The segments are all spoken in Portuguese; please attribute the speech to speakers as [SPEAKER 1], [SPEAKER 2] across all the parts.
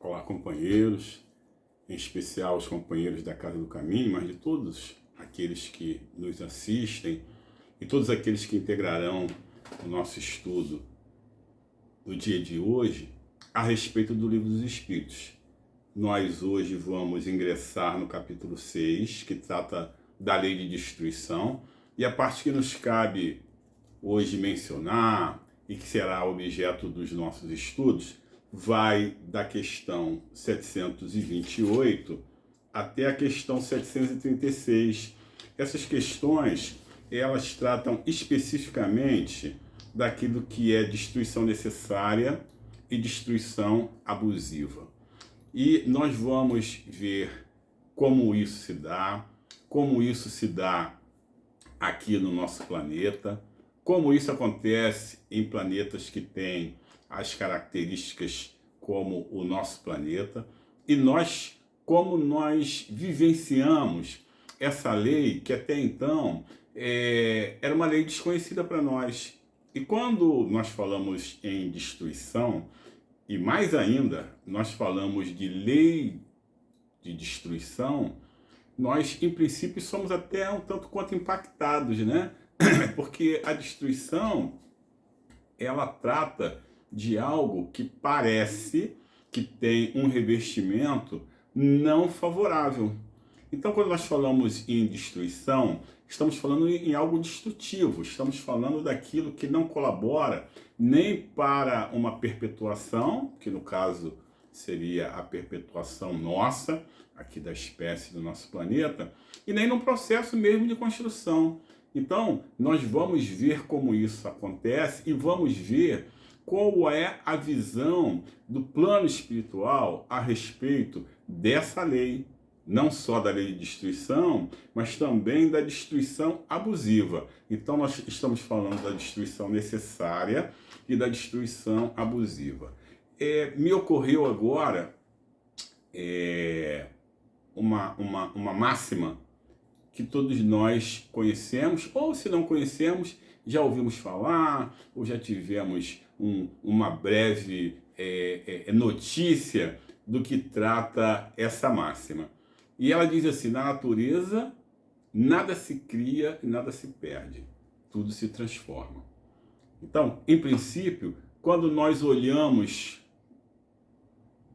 [SPEAKER 1] Olá, companheiros, em especial os companheiros da Casa do Caminho, mas de todos aqueles que nos assistem e todos aqueles que integrarão o nosso estudo do dia de hoje a respeito do Livro dos Espíritos. Nós hoje vamos ingressar no capítulo 6, que trata da lei de destruição, e a parte que nos cabe hoje mencionar e que será objeto dos nossos estudos vai da questão 728 até a questão 736. Essas questões, elas tratam especificamente daquilo que é destruição necessária e destruição abusiva. E nós vamos ver como isso se dá aqui no nosso planeta, como isso acontece em planetas que têm as características como o nosso planeta, e como nós vivenciamos essa lei que até então era uma lei desconhecida para nós. E quando nós falamos em destruição, e mais ainda, nós falamos de lei de destruição, nós, em princípio, somos até um tanto quanto impactados, né? Porque a destruição, ela trata de algo que parece que tem um revestimento não favorável. Então, quando nós falamos em destruição, estamos falando em algo destrutivo, estamos falando daquilo que não colabora nem para uma perpetuação, que no caso seria a perpetuação nossa, aqui da espécie do nosso planeta, e nem num processo mesmo de construção. Então, nós vamos ver como isso acontece e vamos ver qual é a visão do plano espiritual a respeito dessa lei, não só da lei de destruição, mas também da destruição abusiva. Então, nós estamos falando da destruição necessária e da destruição abusiva. Me ocorreu agora uma máxima que todos nós conhecemos, ou se não conhecemos, já ouvimos falar, ou já tivemos uma breve notícia do que trata essa máxima. E ela diz assim: na natureza, nada se cria e nada se perde, tudo se transforma. Então, em princípio, quando nós olhamos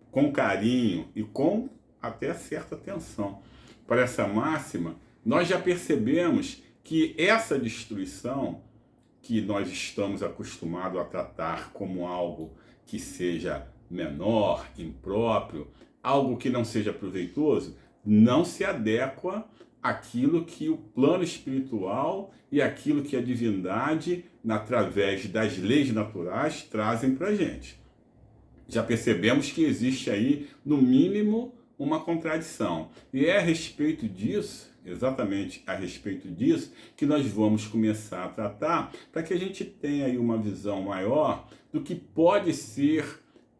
[SPEAKER 1] com carinho e com até certa atenção para essa máxima, nós já percebemos que essa destruição, que nós estamos acostumados a tratar como algo que seja menor, impróprio, algo que não seja proveitoso, não se adequa àquilo que o plano espiritual e aquilo que a divindade, através das leis naturais, trazem para a gente. Já percebemos que existe aí, no mínimo, uma contradição. E é a respeito disso, exatamente a respeito disso, que nós vamos começar a tratar, para que a gente tenha aí uma visão maior do que pode ser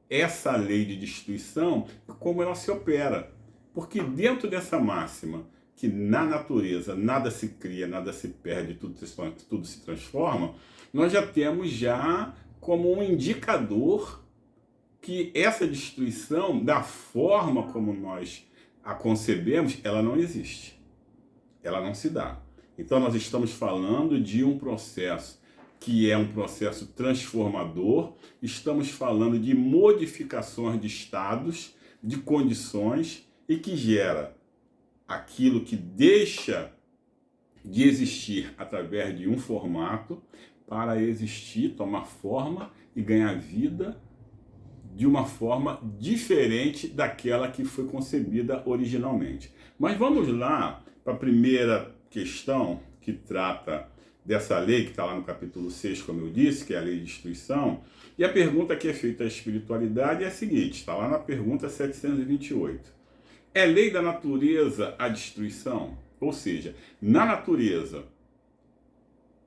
[SPEAKER 1] essa lei de destruição e como ela se opera. Porque dentro dessa máxima, que na natureza nada se cria, nada se perde, tudo se transforma, nós já temos como um indicador que essa destruição, da forma como nós a concebemos, ela não existe. Ela não se dá. Então nós estamos falando de um processo que é um processo transformador, estamos falando de modificações de estados, de condições, e que gera aquilo que deixa de existir através de um formato para existir, tomar forma e ganhar vida de uma forma diferente daquela que foi concebida originalmente. Mas vamos lá para a primeira questão que trata dessa lei, que está lá no capítulo 6, como eu disse, que é a lei de destruição. E a pergunta que é feita à espiritualidade é a seguinte, está lá na pergunta 728. É lei da natureza a destruição? Ou seja, na natureza,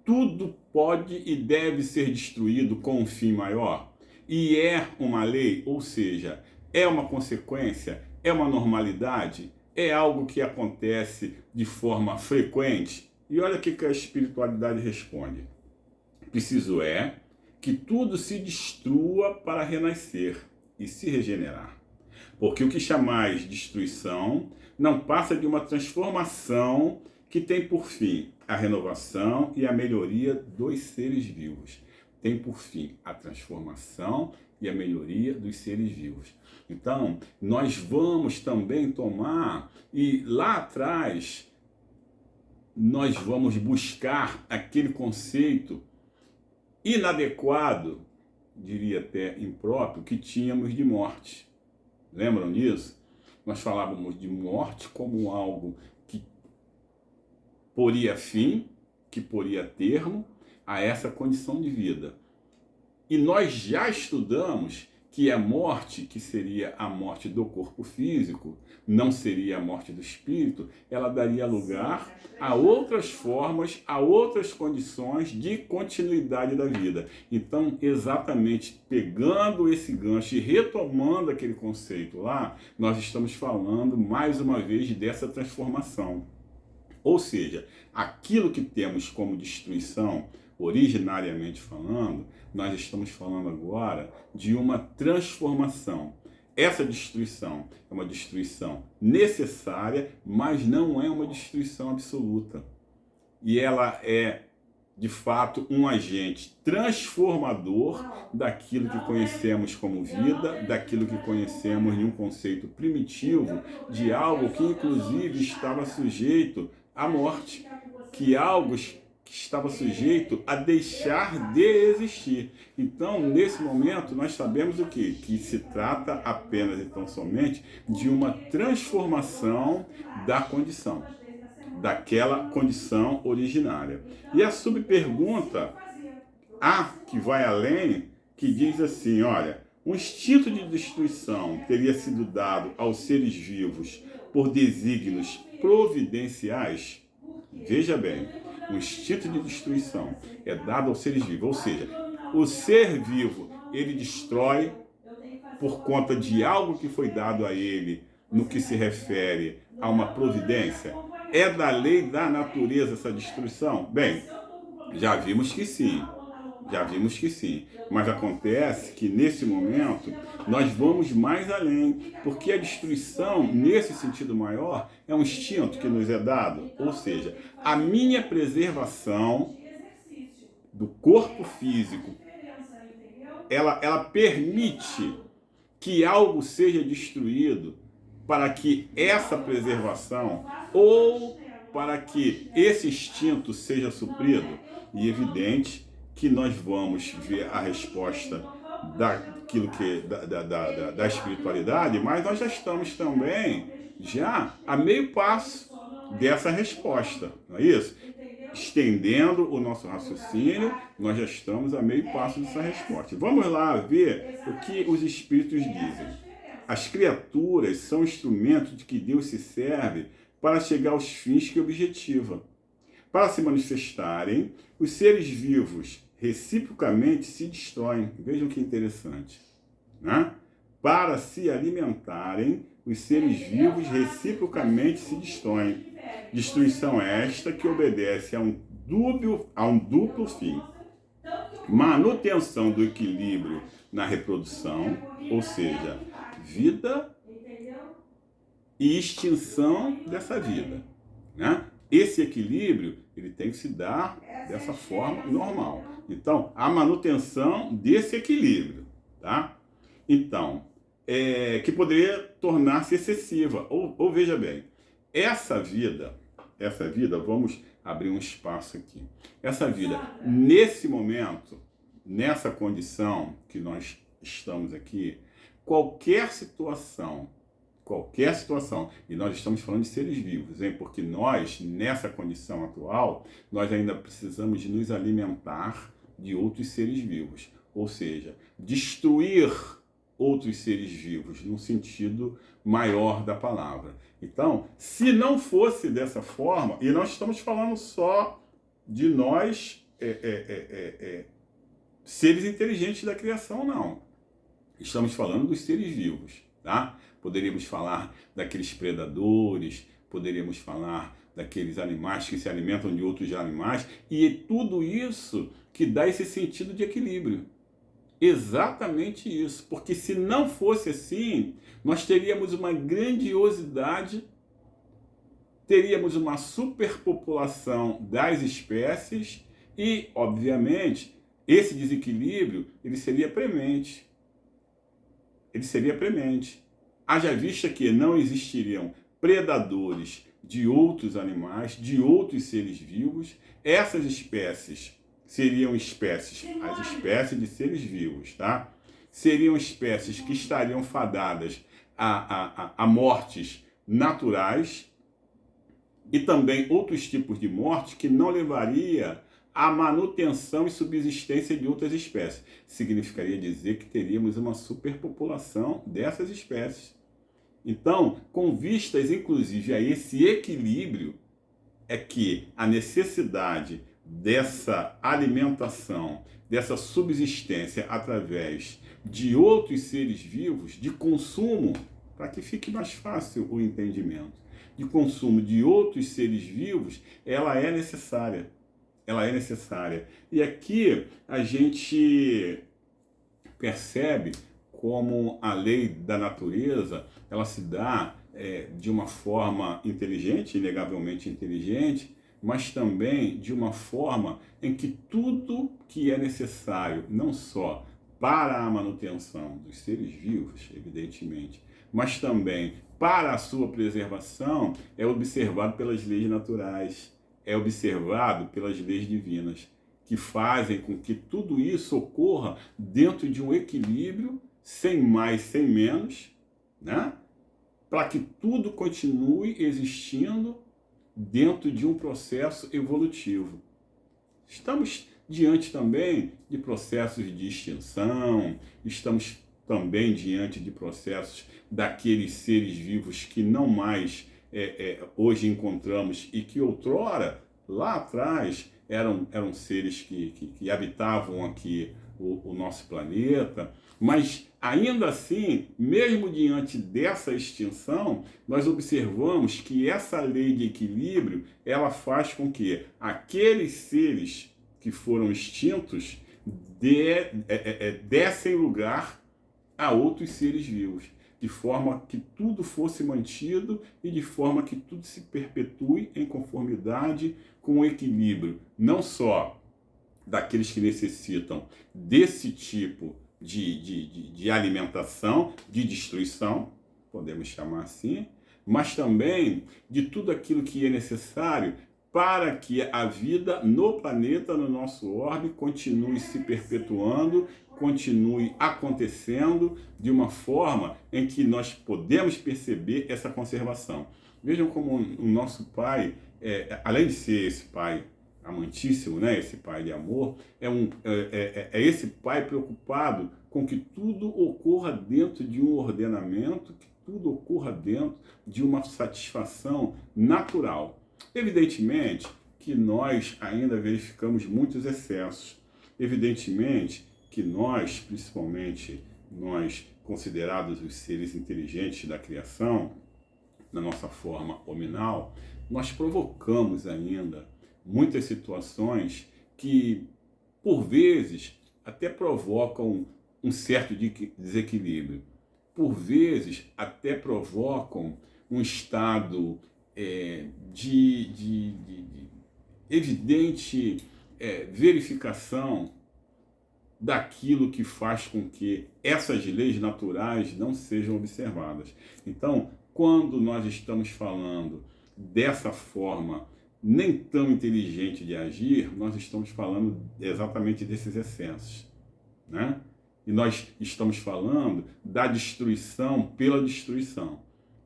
[SPEAKER 1] tudo pode e deve ser destruído com um fim maior? E é uma lei, ou seja, é uma consequência, é uma normalidade, é algo que acontece de forma frequente? E olha o que a espiritualidade responde. Preciso que tudo se destrua para renascer e se regenerar. Porque o que chamais destruição não passa de uma transformação que tem por fim a renovação e a melhoria dos seres vivos. Tem por fim a transformação e a melhoria dos seres vivos. Então, nós vamos também tomar, e lá atrás, nós vamos buscar aquele conceito inadequado, diria até impróprio, que tínhamos de morte. Lembram disso? Nós falávamos de morte como algo que poria fim, que poria termo a essa condição de vida. E nós já estudamos que a morte, que seria a morte do corpo físico, não seria a morte do espírito, ela daria lugar a outras formas, a outras condições de continuidade da vida. Então, exatamente pegando esse gancho e retomando aquele conceito lá, nós estamos falando mais uma vez dessa transformação. Ou seja, aquilo que temos como destruição, originariamente falando, nós estamos falando agora de uma transformação. Essa destruição é uma destruição necessária, mas não é uma destruição absoluta. E ela é, de fato, um agente transformador daquilo que conhecemos como vida, daquilo que conhecemos em um conceito primitivo de algo que, inclusive, estava sujeito à morte, que algo que estava sujeito a deixar de existir. Então, nesse momento, nós sabemos o quê? Que se trata apenas e tão somente de uma transformação da condição, daquela condição originária. E a subpergunta A, que vai além, que diz assim, olha, um instinto de destruição teria sido dado aos seres vivos por desígnios providenciais? Veja bem, o instinto de destruição é dado aos seres vivos, ou seja, o ser vivo, ele destrói por conta de algo que foi dado a ele no que se refere a uma providência. É da lei da natureza essa destruição? Bem, já vimos que sim. Já vimos que sim, mas acontece que nesse momento nós vamos mais além, porque a destruição, nesse sentido maior, é um instinto que nos é dado, ou seja, a minha preservação do corpo físico, ela permite que algo seja destruído para que essa preservação ou para que esse instinto seja suprido, e evidente que nós vamos ver a resposta daquilo que da espiritualidade, mas nós já estamos também a meio passo dessa resposta, não é isso? Estendendo o nosso raciocínio, nós já estamos a meio passo dessa resposta. Vamos lá ver o que os espíritos dizem. As criaturas são instrumentos de que Deus se serve para chegar aos fins que objetiva. Para se manifestarem, os seres vivos reciprocamente se destroem. Vejam que interessante, né? Para se alimentarem, os seres vivos reciprocamente se destroem. Destruição esta que obedece a um duplo fim. Manutenção do equilíbrio na reprodução, ou seja, vida e extinção dessa vida, né? Esse equilíbrio, ele tem que se dar dessa forma normal. Então, a manutenção desse equilíbrio, tá? Então, que poderia tornar-se excessiva. Ou veja bem, essa vida, vamos abrir um espaço aqui. Essa vida, nesse momento, nessa condição que nós estamos aqui, qualquer situação, e nós estamos falando de seres vivos, hein? Porque nós, nessa condição atual, nós ainda precisamos de nos alimentar de outros seres vivos, ou seja, destruir outros seres vivos, num sentido maior da palavra. Então, se não fosse dessa forma, e nós estamos falando só de nós, seres inteligentes da criação, não. Estamos falando dos seres vivos, tá? Poderíamos falar daqueles predadores, poderíamos falar daqueles animais que se alimentam de outros animais, e é tudo isso que dá esse sentido de equilíbrio. Exatamente isso, porque se não fosse assim, nós teríamos uma grandiosidade, teríamos uma superpopulação das espécies e, obviamente, esse desequilíbrio ele seria premente. Ele seria premente. Haja vista que não existiriam predadores de outros animais, de outros seres vivos, essas espécies seriam espécies, as espécies de seres vivos, tá? Seriam espécies que estariam fadadas a mortes naturais e também outros tipos de morte que não levaria à manutenção e subsistência de outras espécies. Significaria dizer que teríamos uma superpopulação dessas espécies. Então, com vistas inclusive a esse equilíbrio, é que a necessidade dessa alimentação, dessa subsistência através de outros seres vivos, de consumo, para que fique mais fácil o entendimento, de consumo de outros seres vivos, ela é necessária. Ela é necessária. E aqui a gente percebe como a lei da natureza, ela se dá de uma forma inteligente, inegavelmente inteligente, mas também de uma forma em que tudo que é necessário, não só para a manutenção dos seres vivos, evidentemente, mas também para a sua preservação, é observado pelas leis naturais, é observado pelas leis divinas, que fazem com que tudo isso ocorra dentro de um equilíbrio, sem mais, sem menos, né? Para que tudo continue existindo dentro de um processo evolutivo. Estamos diante também de processos de extinção, estamos também diante de processos daqueles seres vivos que não mais hoje encontramos e que outrora, lá atrás, eram seres que habitavam aqui o nosso planeta, mas ainda assim, mesmo diante dessa extinção, nós observamos que essa lei de equilíbrio, ela faz com que aqueles seres que foram extintos dessem lugar a outros seres vivos, de forma que tudo fosse mantido e de forma que tudo se perpetue em conformidade com o equilíbrio, não só daqueles que necessitam desse tipo de alimentação, de destruição, podemos chamar assim, mas também de tudo aquilo que é necessário para que a vida no planeta, no nosso orbe, continue se perpetuando, continue acontecendo de uma forma em que nós podemos perceber essa conservação. Vejam como o nosso Pai, além de ser esse Pai amantíssimo, né? Esse Pai de amor, é esse Pai preocupado com que tudo ocorra dentro de um ordenamento, que tudo ocorra dentro de uma satisfação natural. Evidentemente que nós ainda verificamos muitos excessos. Evidentemente que nós, principalmente nós considerados os seres inteligentes da criação, na nossa forma hominal, nós provocamos ainda muitas situações que, por vezes, até provocam um certo desequilíbrio. Por vezes, até provocam um estado de evidente verificação daquilo que faz com que essas leis naturais não sejam observadas. Então, quando nós estamos falando dessa forma nem tão inteligente de agir, nós estamos falando exatamente desses excessos, né? E nós estamos falando da destruição pela destruição.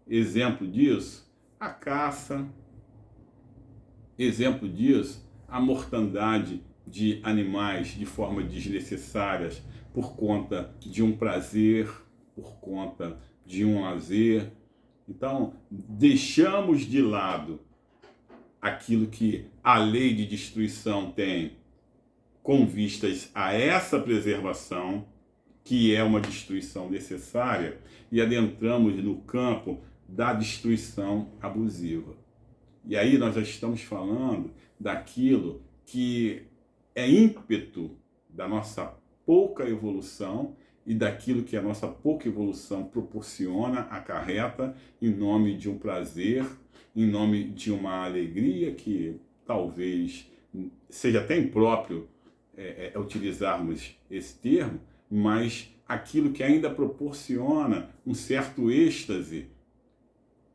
[SPEAKER 1] Exemplo disso, a caça. Exemplo disso, a mortandade de animais de forma desnecessária por conta de um prazer, por conta de um lazer. Então, deixamos de lado aquilo que a lei de destruição tem com vistas a essa preservação, que é uma destruição necessária, e adentramos no campo da destruição abusiva. E aí nós já estamos falando daquilo que é ímpeto da nossa pouca evolução e daquilo que a nossa pouca evolução proporciona, acarreta, em nome de um prazer, em nome de uma alegria que talvez seja até impróprio utilizarmos esse termo, mas aquilo que ainda proporciona um certo êxtase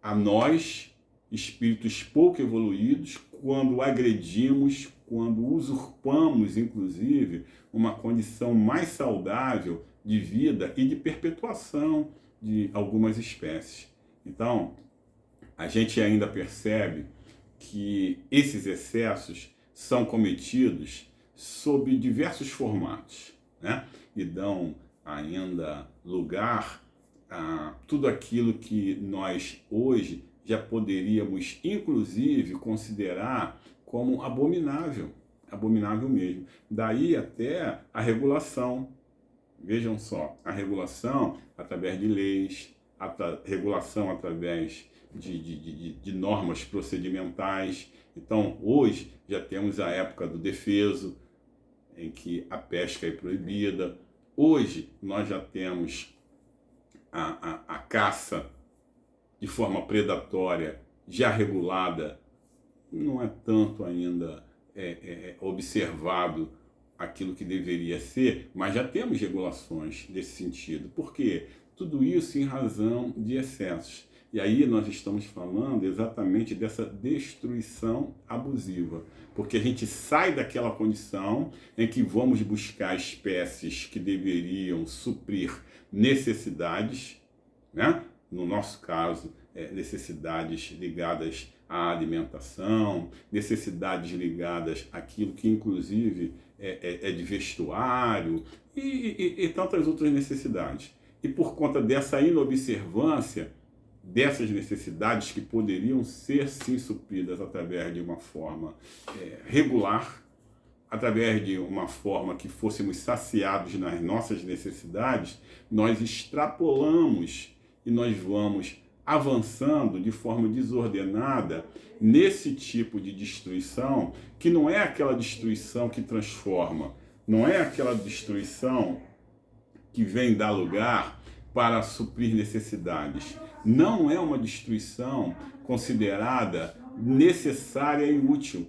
[SPEAKER 1] a nós, espíritos pouco evoluídos, quando agredimos, quando usurpamos, inclusive, uma condição mais saudável de vida e de perpetuação de algumas espécies. Então, a gente ainda percebe que esses excessos são cometidos sob diversos formatos, né? E dão ainda lugar a tudo aquilo que nós hoje já poderíamos, inclusive, considerar como abominável, abominável mesmo. Daí até a regulação. Vejam só, a regulação através de leis, regulação através de normas procedimentais. Então, hoje já temos a época do defeso, em que a pesca é proibida. Hoje nós já temos a caça de forma predatória já regulada. Não é tanto ainda observado aquilo que deveria ser, mas já temos regulações nesse sentido. Por quê? Tudo isso em razão de excessos. E aí nós estamos falando exatamente dessa destruição abusiva, porque a gente sai daquela condição em que vamos buscar espécies que deveriam suprir necessidades, né? No nosso caso, necessidades ligadas à alimentação, necessidades ligadas àquilo que inclusive é de vestuário e tantas outras necessidades. E por conta dessa inobservância dessas necessidades que poderiam ser sim supridas através de uma forma regular, através de uma forma que fôssemos saciados nas nossas necessidades, nós extrapolamos e nós vamos avançando de forma desordenada nesse tipo de destruição, que não é aquela destruição que transforma, não é aquela destruição que vem dar lugar para suprir necessidades. Não é uma destruição considerada necessária e útil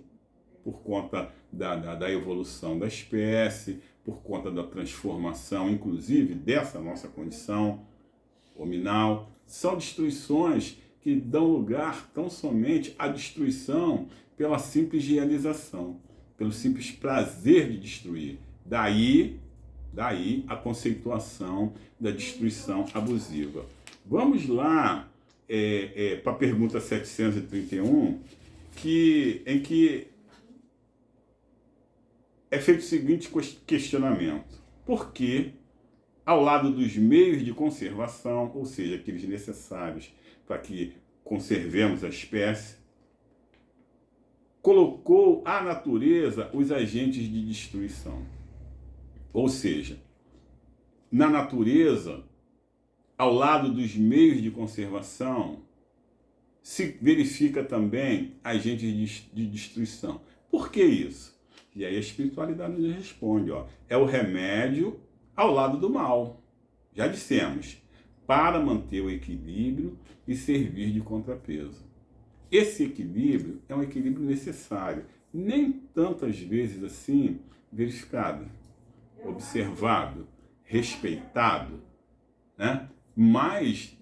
[SPEAKER 1] por conta da evolução da espécie, por conta da transformação, inclusive, dessa nossa condição hominal. São destruições que dão lugar tão somente à destruição pela simples realização, pelo simples prazer de destruir. Daí a conceituação da destruição abusiva. Vamos lá para a pergunta 731, em que é feito o seguinte questionamento: por que, ao lado dos meios de conservação, ou seja, aqueles necessários para que conservemos a espécie, colocou a natureza os agentes de destruição? Ou seja, na natureza, ao lado dos meios de conservação, se verifica também agentes de destruição. Por que isso? E aí a espiritualidade nos responde, é o remédio ao lado do mal. Já dissemos, para manter o equilíbrio e servir de contrapeso. Esse equilíbrio é um equilíbrio necessário, nem tantas vezes assim verificado, observado, respeitado, né? Mas,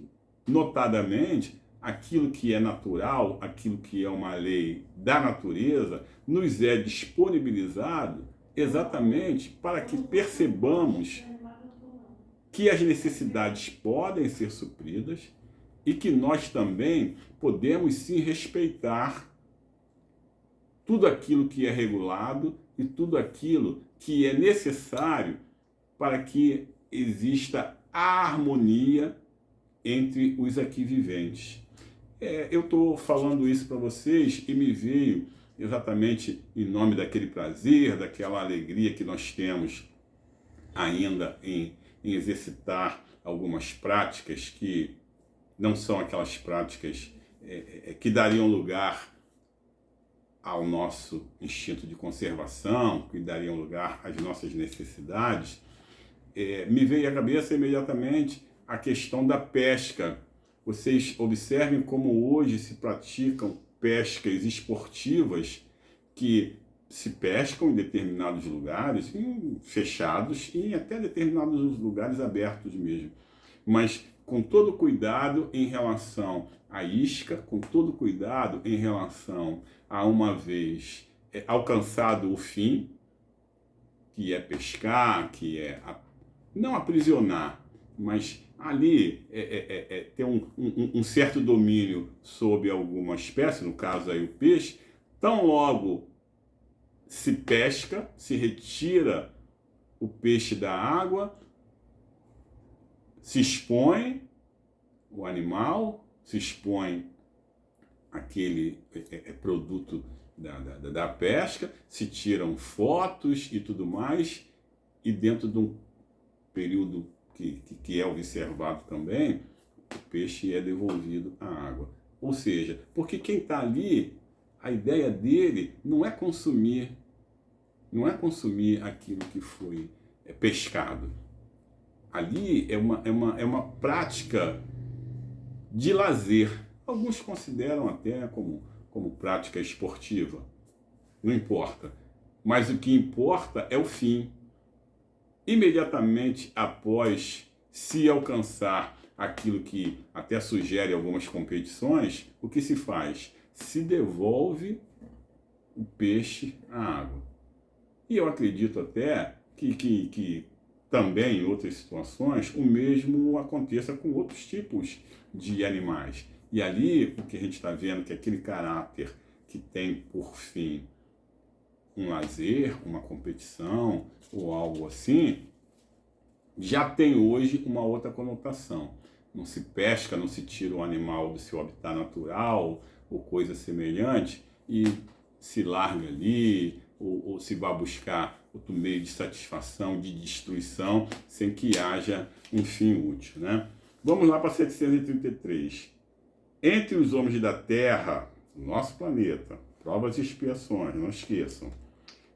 [SPEAKER 1] notadamente, aquilo que é natural, aquilo que é uma lei da natureza, nos é disponibilizado exatamente para que percebamos que as necessidades podem ser supridas e que nós também podemos sim respeitar tudo aquilo que é regulado e tudo aquilo que é necessário para que exista a harmonia entre os aqui viventes. Eu estou falando isso para vocês e me veio exatamente em nome daquele prazer, daquela alegria que nós temos ainda em exercitar algumas práticas que não são aquelas práticas que dariam lugar ao nosso instinto de conservação, que dariam lugar às nossas necessidades, me veio à cabeça imediatamente a questão da pesca. Vocês observem como hoje se praticam pescas esportivas que se pescam em determinados lugares, fechados, e até determinados lugares abertos mesmo. Mas com todo cuidado em relação à isca, com todo cuidado em relação a, uma vez alcançado o fim, que é pescar, que é não aprisionar, mas ali ter um certo domínio sobre alguma espécie, no caso aí o peixe. Tão logo se pesca, se retira o peixe da água, se expõe o animal, se expõe aquele produto da pesca, se tiram fotos e tudo mais, e dentro de um período que é observado também, o peixe é devolvido à água. Ou seja, porque quem está ali, a ideia dele não é consumir aquilo que foi pescado. Ali é uma prática de lazer. Alguns consideram até como prática esportiva. Não importa. Mas o que importa é o fim. Imediatamente após se alcançar aquilo que até sugere algumas competições, o que se faz? Se devolve o peixe à água. E eu acredito até que também em outras situações o mesmo aconteça com outros tipos de animais. E ali o que a gente está vendo que aquele caráter que tem por fim um lazer, uma competição ou algo assim, já tem hoje uma outra conotação. Não se pesca, não se tira o animal do seu habitat natural ou coisa semelhante e se larga ali ou se vai buscar outro meio de satisfação, de destruição, sem que haja um fim útil, né? Vamos lá para 733. Entre os homens da Terra, nosso planeta, provas e expiações, não esqueçam,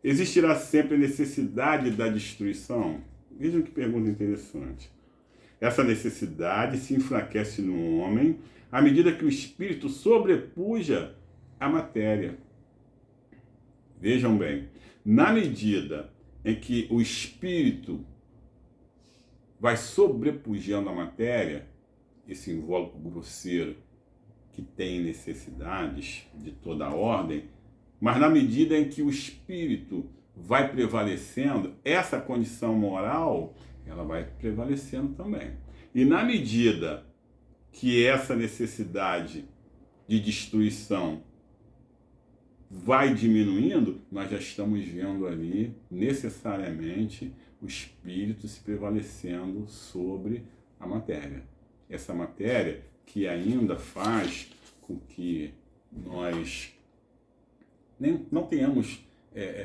[SPEAKER 1] existirá sempre a necessidade da destruição? Vejam que pergunta interessante. Essa necessidade se enfraquece no homem à medida que o espírito sobrepuja a matéria. Vejam bem, na medida em que o espírito vai sobrepujando a matéria, esse invólucro grosseiro que tem necessidades de toda a ordem, mas na medida em que o espírito vai prevalecendo, essa condição moral, ela vai prevalecendo também. E na medida que essa necessidade de destruição vai diminuindo, nós já estamos vendo ali necessariamente o espírito se prevalecendo sobre a matéria. Essa matéria que ainda faz com que nós não tenhamos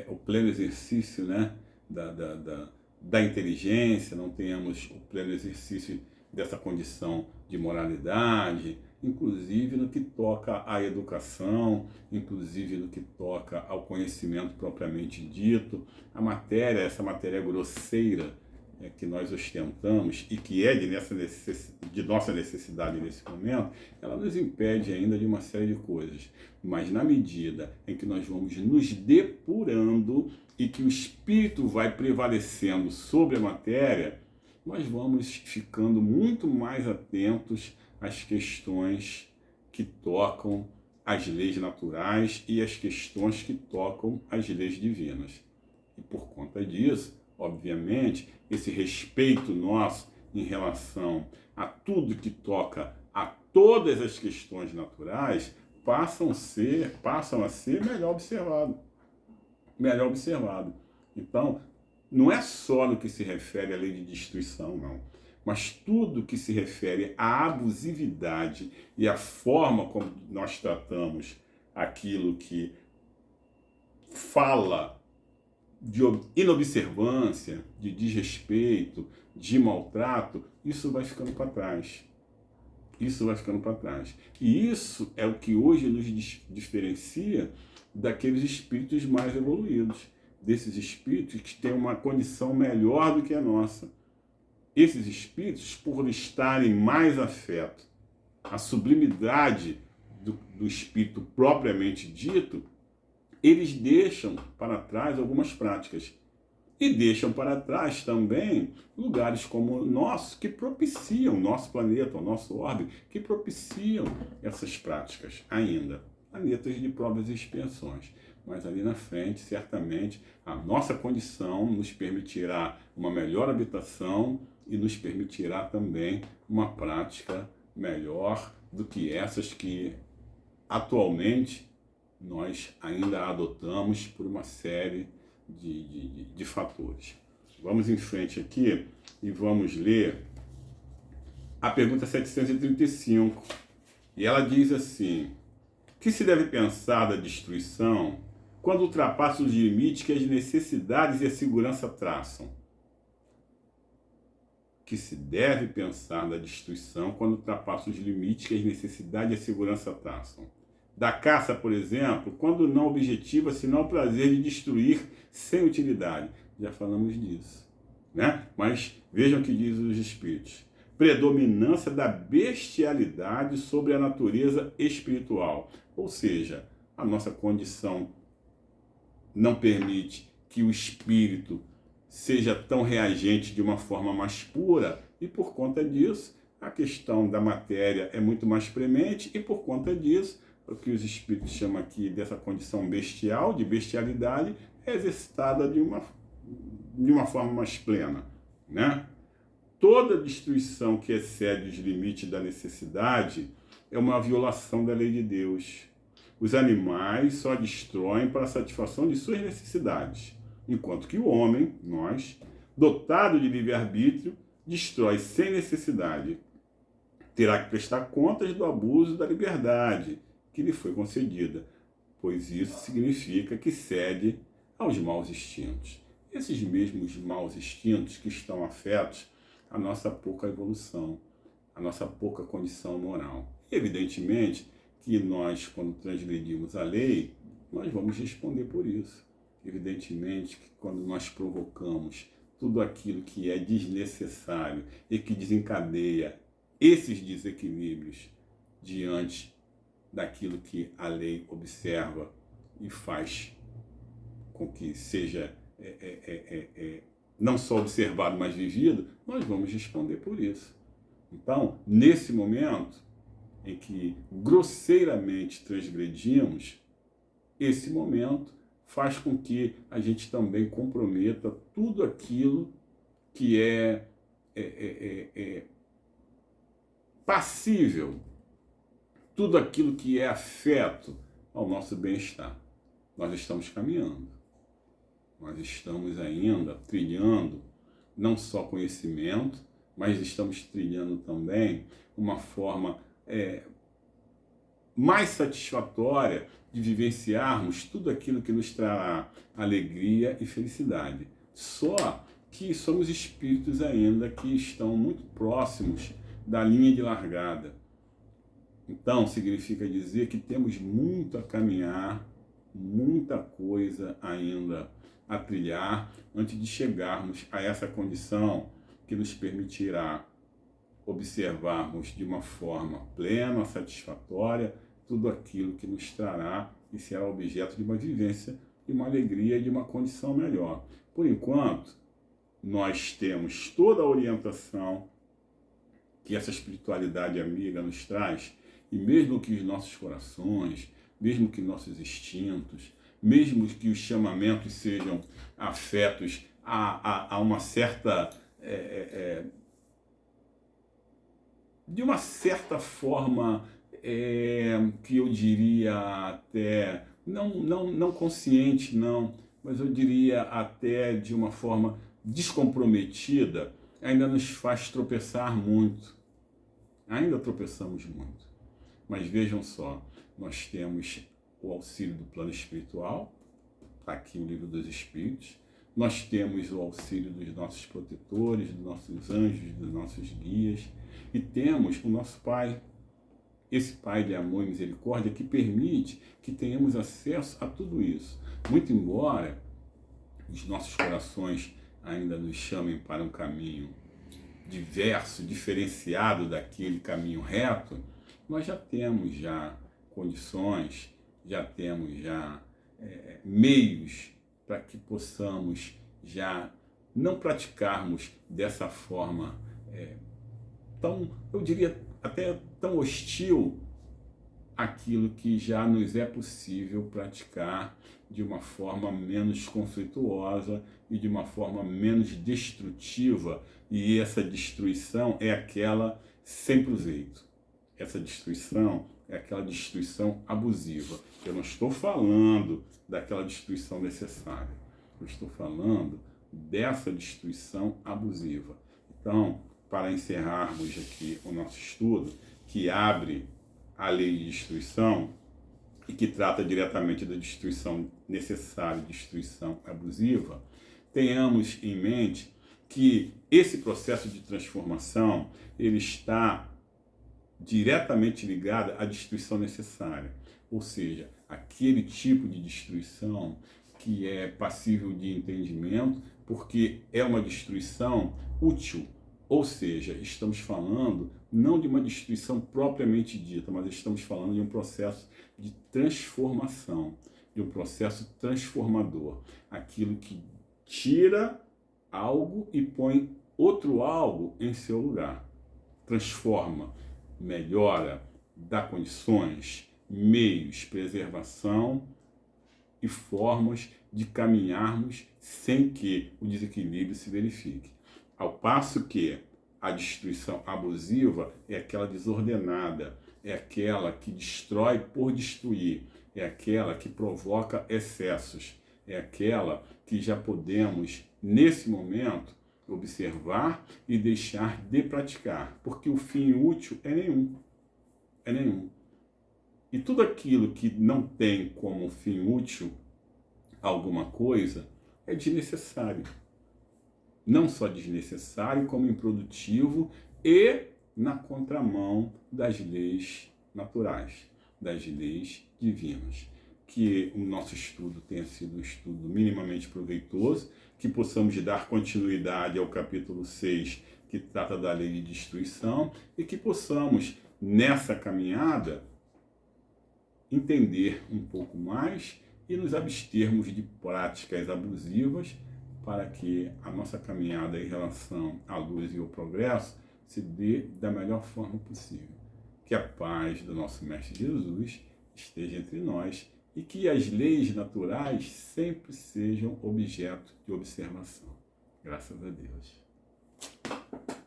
[SPEAKER 1] o pleno exercício, né, da inteligência, não tenhamos o pleno exercício dessa condição de moralidade, inclusive no que toca à educação, inclusive no que toca ao conhecimento propriamente dito. A matéria, essa matéria grosseira que nós ostentamos e que é de nossa necessidade nesse momento, ela nos impede ainda de uma série de coisas. Mas na medida em que nós vamos nos depurando e que o espírito vai prevalecendo sobre a matéria, nós vamos ficando muito mais atentos às questões que tocam as leis naturais e as questões que tocam as leis divinas. E por conta disso, obviamente, esse respeito nosso em relação a tudo que toca a todas as questões naturais passam a ser melhor observado. Melhor observado. Então, não é só no que se refere à lei de destruição, não. Mas tudo que se refere à abusividade e à forma como nós tratamos aquilo que fala de inobservância, de desrespeito, de maltrato, isso vai ficando para trás. Isso vai ficando para trás. E isso é o que hoje nos diferencia daqueles espíritos mais evoluídos, desses espíritos que têm uma condição melhor do que a nossa. esses espíritos, por estarem mais afetos à sublimidade do espírito propriamente dito, eles deixam para trás algumas práticas. E deixam para trás também lugares como o nosso, que propiciam, nosso planeta, o nosso orbe, que propiciam essas práticas ainda. Planetas de provas e expiações. Mas ali na frente, certamente, a nossa condição nos permitirá uma melhor habitação e nos permitirá também uma prática melhor do que essas que atualmente nós ainda adotamos por uma série de fatores. Vamos em frente aqui e vamos ler a pergunta 735. E ela diz assim: o que se deve pensar da destruição quando ultrapassa os limites que as necessidades e a segurança traçam? O que se deve pensar da destruição quando ultrapassa os limites que as necessidades e a segurança traçam? Da caça, por exemplo, quando não objetiva senão o prazer de destruir sem utilidade. Já falamos disso, né? Mas vejam o que diz os espíritos. Predominância da bestialidade sobre a natureza espiritual. Ou seja, a nossa condição não permite que o espírito seja tão reagente de uma forma mais pura, e por conta disso, a questão da matéria é muito mais premente, e por conta disso, o que os espíritos chamam aqui dessa condição bestial, de bestialidade, é exercitada de uma forma mais plena, né? Toda destruição que excede os limites da necessidade é uma violação da lei de Deus. Os animais só destroem para a satisfação de suas necessidades, enquanto que o homem, nós, dotado de livre-arbítrio, destrói sem necessidade. Terá que prestar contas do abuso da liberdade que lhe foi concedida, pois isso significa que cede aos maus instintos. Esses mesmos maus instintos que estão afetos à nossa pouca evolução, à nossa pouca condição moral. E, evidentemente, que nós, quando transgredimos a lei, nós vamos responder por isso. Evidentemente que quando nós provocamos tudo aquilo que é desnecessário e que desencadeia esses desequilíbrios diante daquilo que a lei observa e faz com que seja não só observado, mas vivido, nós vamos responder por isso. Então, nesse momento em que grosseiramente transgredimos, esse momento faz com que a gente também comprometa tudo aquilo que é passível, tudo aquilo que é afeto ao nosso bem-estar. Nós estamos caminhando. Nós estamos ainda trilhando não só conhecimento, mas estamos trilhando também uma forma mais satisfatória de vivenciarmos tudo aquilo que nos trará alegria e felicidade. Só que somos espíritos ainda que estão muito próximos da linha de largada. Então, significa dizer que temos muito a caminhar, muita coisa ainda a trilhar antes de chegarmos a essa condição que nos permitirá observarmos de uma forma plena, satisfatória, tudo aquilo que nos trará e será objeto de uma vivência, de uma alegria e de uma condição melhor. Por enquanto, nós temos toda a orientação que essa espiritualidade amiga nos traz, e mesmo que os nossos corações, mesmo que nossos instintos, mesmo que os chamamentos sejam afetos a uma certa... de uma certa forma, que eu diria até, não consciente, não, mas eu diria até de uma forma descomprometida, ainda nos faz tropeçar muito. Ainda tropeçamos muito. Mas vejam só, nós temos o auxílio do plano espiritual, está aqui o Livro dos Espíritos, nós temos o auxílio dos nossos protetores, dos nossos anjos, dos nossos guias, e temos o nosso Pai, esse Pai de amor e misericórdia que permite que tenhamos acesso a tudo isso. Muito embora os nossos corações ainda nos chamem para um caminho diverso, diferenciado daquele caminho reto, nós já temos já condições, já temos já meios para que possamos já não praticarmos dessa forma tão, eu diria, até tão hostil aquilo que já nos é possível praticar de uma forma menos conflituosa e de uma forma menos destrutiva, e essa destruição é aquela sem proveito. Essa destruição é aquela destruição abusiva. Eu não estou falando daquela destruição necessária. Eu estou falando dessa destruição abusiva. Então, para encerrarmos aqui o nosso estudo, que abre a lei de destruição e que trata diretamente da destruição necessária, destruição abusiva, tenhamos em mente que esse processo de transformação ele está diretamente ligado à destruição necessária, ou seja, aquele tipo de destruição que é passível de entendimento, porque é uma destruição útil. Ou seja, estamos falando não de uma destruição propriamente dita, mas estamos falando de um processo de transformação, de um processo transformador. Aquilo que tira algo e põe outro algo em seu lugar. Transforma, melhora, dá condições, meios, preservação e formas de caminharmos sem que o desequilíbrio se verifique. Ao passo que a destruição abusiva é aquela desordenada, é aquela que destrói por destruir, é aquela que provoca excessos, é aquela que já podemos, nesse momento, observar e deixar de praticar, porque o fim útil é nenhum. É nenhum. E tudo aquilo que não tem como fim útil alguma coisa é desnecessário. Não só desnecessário, como improdutivo e na contramão das leis naturais, das leis divinas. Que o nosso estudo tenha sido um estudo minimamente proveitoso, que possamos dar continuidade ao capítulo 6, que trata da lei de destruição, e que possamos, nessa caminhada, entender um pouco mais e nos abstermos de práticas abusivas, para que a nossa caminhada em relação à luz e ao progresso se dê da melhor forma possível. Que a paz do nosso Mestre Jesus esteja entre nós e que as leis naturais sempre sejam objeto de observação. Graças a Deus.